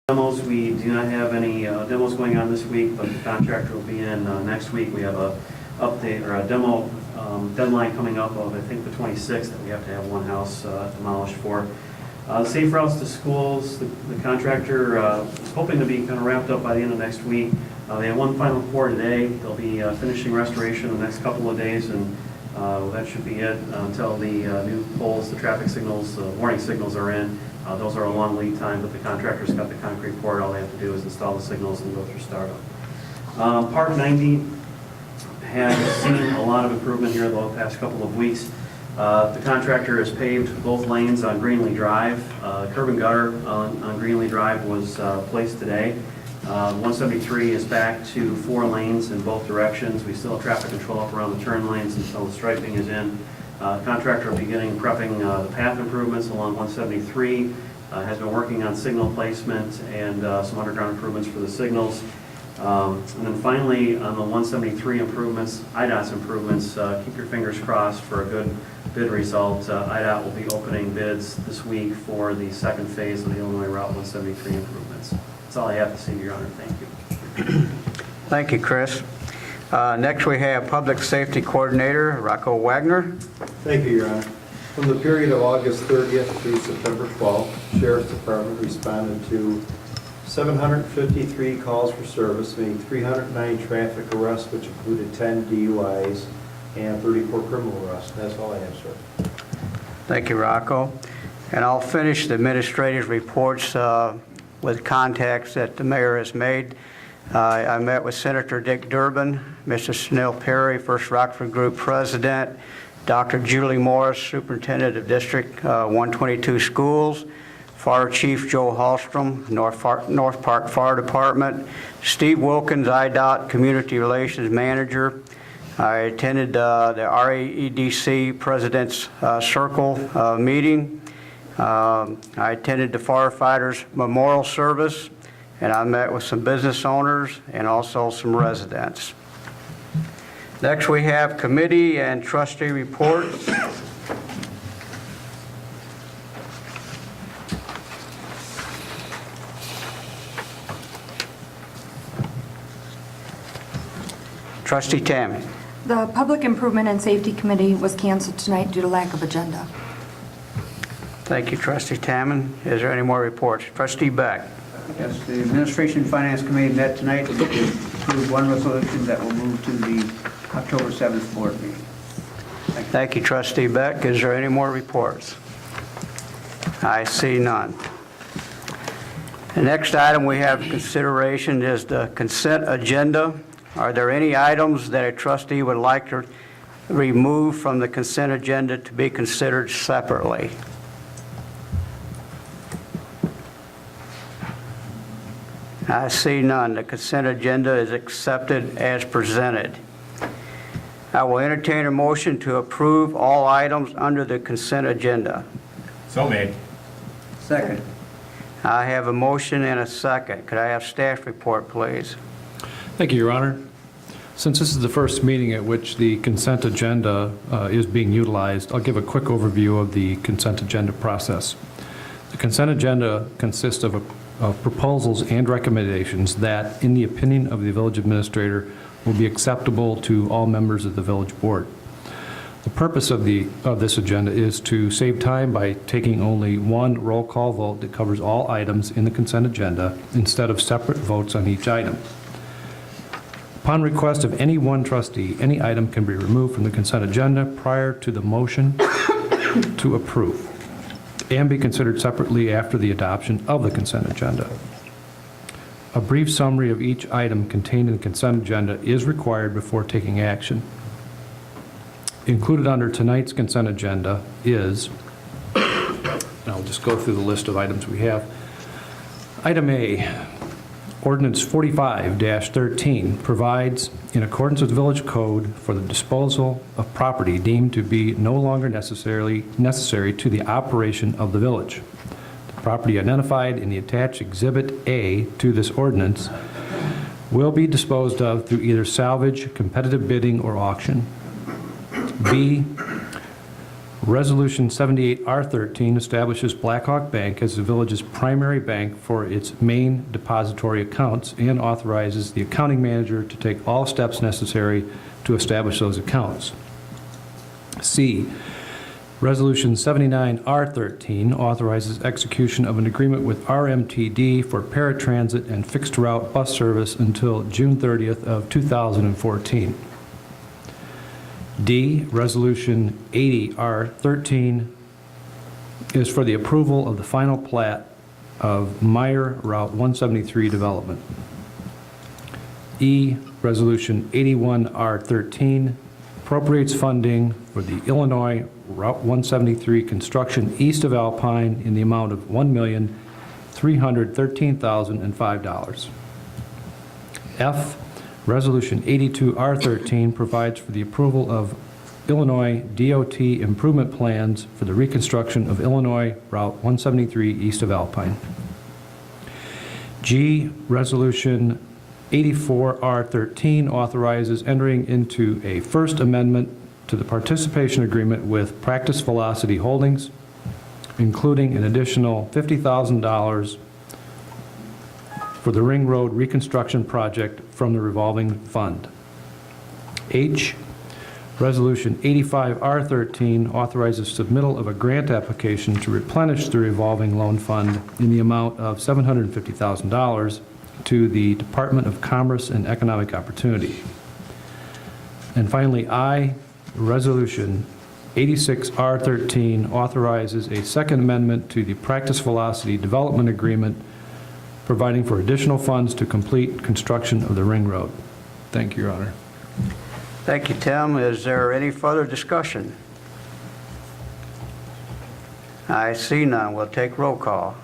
Demos, we do not have any demos going on this week, but the contractor will be in next week. We have a update or a demo deadline coming up of, I think, the 26th that we have to have one house demolished for. Safe routes to schools, the contractor is hoping to be kind of wrapped up by the end of next week. They have one final pour today. They'll be finishing restoration in the next couple of days, and that should be it until the new poles, the traffic signals, the warning signals are in. Those are a long lead time, but the contractor's got the concrete poured. All they have to do is install the signals and go through startup. Park 90 has seen a lot of improvement here the past couple of weeks. The contractor has paved both lanes on Greenlee Drive. Curb and gutter on Greenlee Drive was placed today. 173 is back to 4 lanes in both directions. We still have traffic control up around the turn lanes until the striping is in. Contractor will be prepping the path improvements along 173, has been working on signal placement and some underground improvements for the signals. And then finally, on the 173 improvements, IDOT's improvements, keep your fingers crossed for a good bid result. IDOT will be opening bids this week for the second phase of the Illinois Route 173 improvements. That's all I have to say, Your Honor. Thank you. Thank you, Chris. Next, we have Public Safety Coordinator Rocco Wagner. Thank you, Your Honor. From the period of August 30th through September 12th, Sheriff's Department responded to 753 calls for service, meaning 309 traffic arrests, which included 10 DUIs and 34 criminal arrests. That's all I have, sir. Thank you, Rocco. And I'll finish the administrative reports with contacts that the mayor has made. I met with Senator Dick Durbin, Mr. Snell Perry, First Rockford Group President, Dr. Julie Morris, Superintendent of District 122 Schools, Fire Chief Joe Hallstrom, North Park Fire Department, Steve Wilkins, IDOT Community Relations Manager. I attended the RAEDC President's Circle meeting. I attended the Firefighters Memorial Service, and I met with some business owners and also some residents. Next, we have committee and trustee reports. Trustee Tammy. The Public Improvement and Safety Committee was canceled tonight due to lack of agenda. Thank you, Trustee Tamman. Is there any more reports? Trustee Beck. Yes, the Administration and Finance Committee met tonight to approve one resolution that will move to the October 7th board meeting. Thank you, Trustee Beck. Is there any more reports? I see none. The next item we have consideration is the consent agenda. Are there any items that a trustee would like to remove from the consent agenda to be considered separately? I see none. The consent agenda is accepted as presented. I will entertain a motion to approve all items under the consent agenda. So made. Second. I have a motion and a second. Could I have staff report, please? Thank you, Your Honor. Since this is the first meeting at which the consent agenda is being utilized, I'll give a quick overview of the consent agenda process. The consent agenda consists of proposals and recommendations that, in the opinion of the village administrator, will be acceptable to all members of the village board. The purpose of this agenda is to save time by taking only one roll call vote that covers all items in the consent agenda instead of separate votes on each item. Upon request of any one trustee, any item can be removed from the consent agenda prior to the motion to approve and be considered separately after the adoption of the consent agenda. A brief summary of each item contained in the consent agenda is required before taking action. Included under tonight's consent agenda is, and I'll just go through the list of items we have. Item A, Ordinance 45-13 provides, in accordance with Village Code, for the disposal of property deemed to be no longer necessary to the operation of the village. The property identified in the attached Exhibit A to this ordinance will be disposed of through either salvage, competitive bidding, or auction. B, Resolution 78R13 establishes Blackhawk Bank as the village's primary bank for its main depository accounts and authorizes the accounting manager to take all steps necessary to establish those accounts. C, Resolution 79R13 authorizes execution of an agreement with RMTD for paratransit and fixed route bus service until June 30th of 2014. D, Resolution 80R13 is for the approval of the final plat of Meyer Route 173 development. E, Resolution 81R13 appropriates funding for the Illinois Route 173 construction east of Alpine in the amount of $1,313,005. F, Resolution 82R13 provides for the approval of Illinois DOT improvement plans for the reconstruction of Illinois Route 173 east of Alpine. G, Resolution 84R13 authorizes entering into a First Amendment to the participation agreement with Practice Velocity Holdings, including an additional $50,000 for the Ring Road reconstruction project from the revolving fund. H, Resolution 85R13 authorizes submittal of a grant application to replenish the revolving loan fund in the amount of $750,000 to the Department of Commerce and Economic Opportunity. And finally, I, Resolution 86R13 authorizes a Second Amendment to the Practice Velocity Development Agreement, providing for additional funds to complete construction of the Ring Road. Thank you, Your Honor. Thank you, Tim. Is there any further discussion? I see none. We'll take roll call.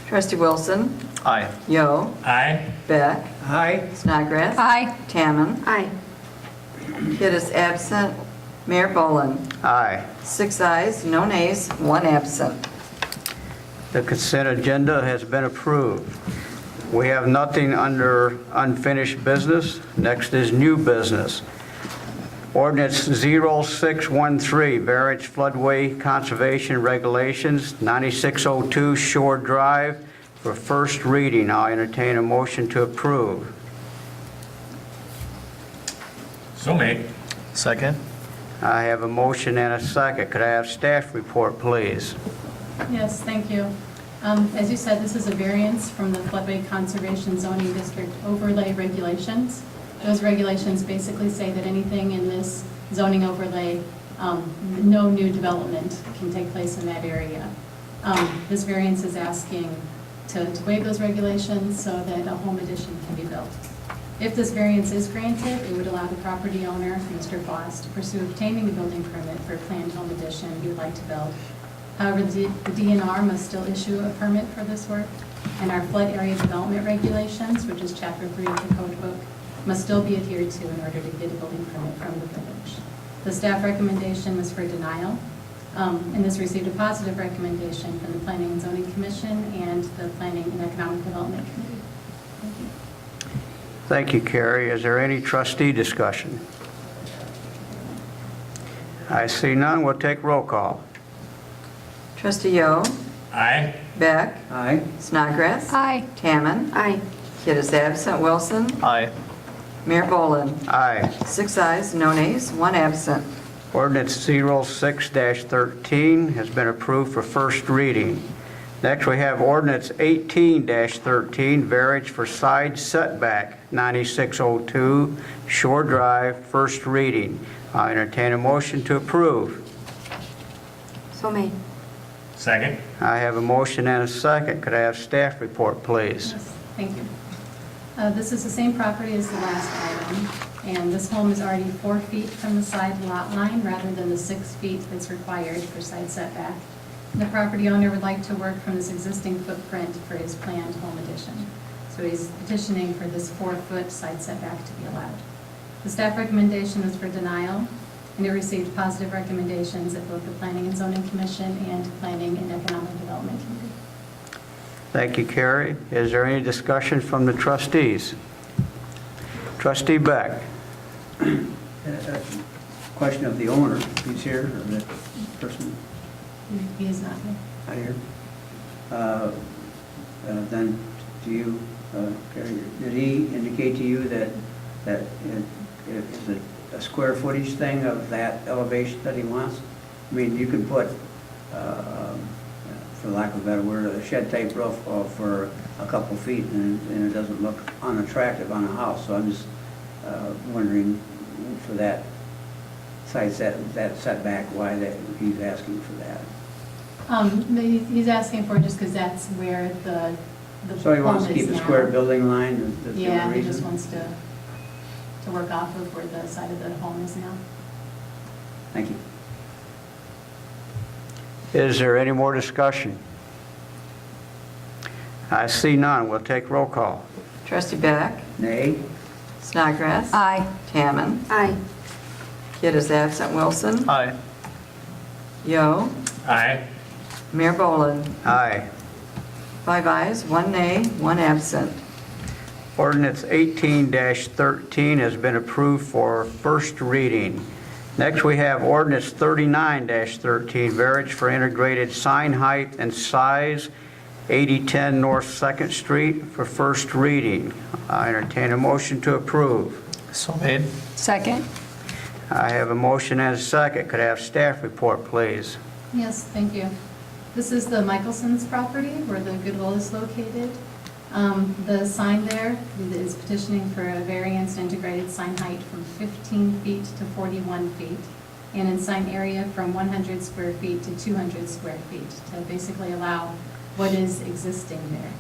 Trustee Wilson. Aye. Yo. Aye. Beck. Aye. Snodgrass. Aye. Tamman. Aye. Kid is absent. Mayor Boland. Aye. 6 ayes, no nays, 1 absent. The consent agenda has been approved. We have nothing under unfinished business. Next is new business. Ordinance 0613, variance floodway conservation regulations, 9602 Shore Drive, for first reading. I'll entertain a motion to approve. So made. Second. I have a motion and a second. Could I have staff report, please? Yes, thank you. As you said, this is a variance from the Floodway Conservation Zoning District overlay regulations. Those regulations basically say that anything in this zoning overlay, no new development can take place in that area. This variance is asking to waive those regulations so that a home addition can be built. If this variance is granted, it would allow the property owner, Mr. Voss, to pursue obtaining a building permit for a planned home addition he would like to build. However, the DNR must still issue a permit for this work, and our flood area development regulations, which is Chapter 3 of the Code Book, must still be adhered to in order to get a building permit from the village. The staff recommendation was for denial, and this received a positive recommendation from the Planning and Zoning Commission and the Planning and Economic Development Committee. Thank you. Thank you, Carrie. Is there any trustee discussion? I see none. We'll take roll call. Trustee Yo. Aye. Beck. Aye. Snodgrass. Aye. Tamman. Aye. Kid is absent. Wilson. Aye. Mayor Boland. Aye. 6 ayes, no nays, 1 absent. Ordinance 06-13 has been approved for first reading. Next, we have ordinance 18-13, variance for side setback, 9602 Shore Drive, first reading. I entertain a motion to approve. So made. Second. I have a motion and a second. Could I have staff report, please? Yes, thank you. This is the same property as the last item, and this home is already 4 feet from the side lot line rather than the 6 feet that's required for side setback. The property owner would like to work from this existing footprint for his planned home addition. So he's petitioning for this 4-foot side setback to be allowed. The staff recommendation was for denial, and it received positive recommendations at both the Planning and Zoning Commission and Planning and Economic Development Committee. Thank you, Carrie. Is there any discussion from the trustees? Trustee Beck. Question of the owner, he's here. Or person He is not here. out here? Then, do you, Gary, did he indicate to you that it is a square footage thing of that elevation that he wants? I mean, you could put, for lack of a better word, a shed type roof for a couple feet and it doesn't look unattractive on a house. So I'm just wondering for that side that setback, why that he's asking for that. He's asking for it just because that's where the So he wants to home is keep a now. square building line? That's the only Yeah, he just reason? wants to work off of where the side of the home is now. Thank you. Is there any more discussion? I see none. We'll take roll call. Trustee Beck, Nay? Snodgrass. Aye. Hammond, Aye. Kid is absent, Wilson. Aye. Yo, Aye. Mayor Boland. Aye. 5 ayes, 1 nay, 1 absent. Ordinance 18-13 has been approved for first reading. Next, we have ordinance 39-13, variance for integrated sign height and size, 8010 North 2nd Street for first reading. I entertain a motion to approve. So made. Second. I have a motion and a second. Could I have staff report, please? Yes, thank you. This is the Michelson's property where the Goodwill is located. The sign there is petitioning for a variance in integrated sign height from 15 feet to 41 feet, and in sign area from 100 square feet to 200 square feet, to basically allow what is existing there.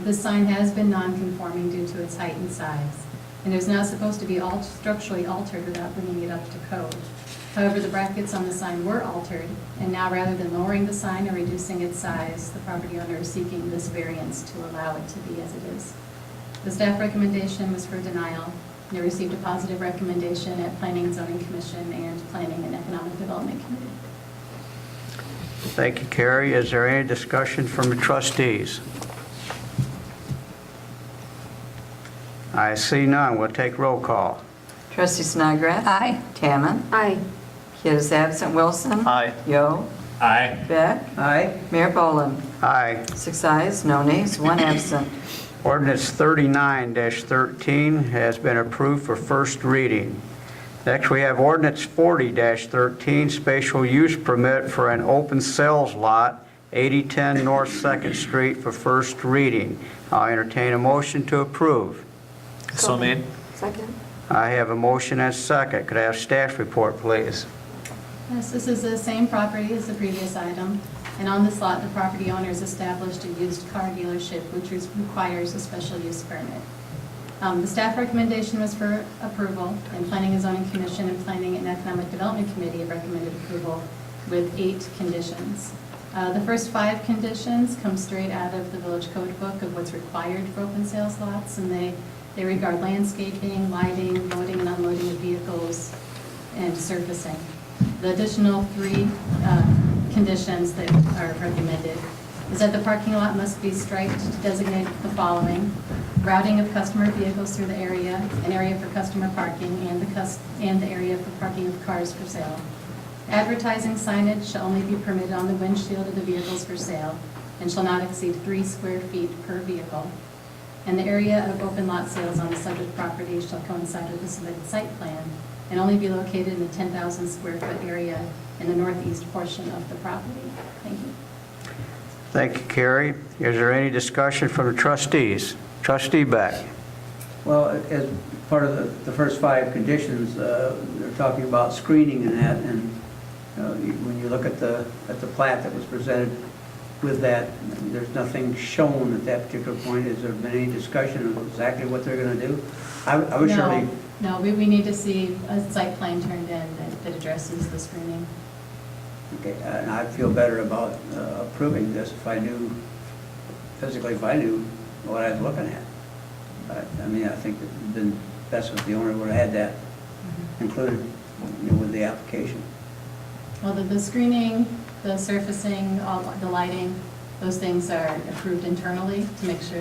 This sign has been non-conforming due to its height and size, and it is now supposed to be structurally altered without bringing it up to code. However, the brackets on the sign were altered, and now rather than lowering the sign or reducing its size, the property owner is seeking this variance to allow it to be as it is. The staff recommendation was for denial, and it received a positive recommendation at Planning and Zoning Commission and Planning and Economic Development Committee. Thank you, Carrie. Is there any discussion from the trustees? I see none. We'll take roll call. Trustee Snodgrass. Aye. Hammond, Aye. Kid is absent, Wilson. Aye. Yo, Aye. Beck, Aye. Mayor Boland. Aye. 6 ayes, no nays, 1 absent. Ordinance 39-13 has been approved for first reading. Next, we have ordinance 40-13, special use permit for an open sales lot, 8010 North 2nd Street for first reading. I'll entertain a motion to approve. So made. Second. I have a motion and a second. Could I have staff report, please? Yes, this is the same property as the previous item, and on this lot, the property owner has established a used car dealership, which requires a special use permit. The staff recommendation was for approval, and Planning and Zoning Commission and Planning and Economic Development Committee have recommended approval with 8 conditions. The first 5 conditions come straight out of the Village Code Book of what's required for open sales lots, and they regard landscaping, lighting, loading and unloading of vehicles, and surfacing. The additional 3 conditions that are recommended is that the parking lot must be striped to designate the following: routing of customer vehicles through the area, an area for customer parking, and the area for parking of cars for sale. Advertising signage shall only be permitted on the windshield of the vehicles for sale and shall not exceed 3 square feet per vehicle. And the area of open lot sales on the subject property shall coincide with the submitted site plan and only be located in the 10,000 square foot area in the northeast portion of the property. Thank you. Thank you, Carrie. Is there any discussion from the trustees? Trustee Beck. Well, as part of the first 5 conditions, they're talking about screening and that, and when you look at the plat that was presented with that, there's nothing shown at that particular point. Has there been any discussion of exactly what they're going to do? I would surely... No, we need to see a site plan turned in that addresses the screening. Okay, and I'd feel better about approving this if I knew, physically, if I knew what I was looking at. But, I mean, I think it would have been best if the owner would have had that included, with the application. Well, the screening, the surfacing, all the lighting, those things are approved internally to make sure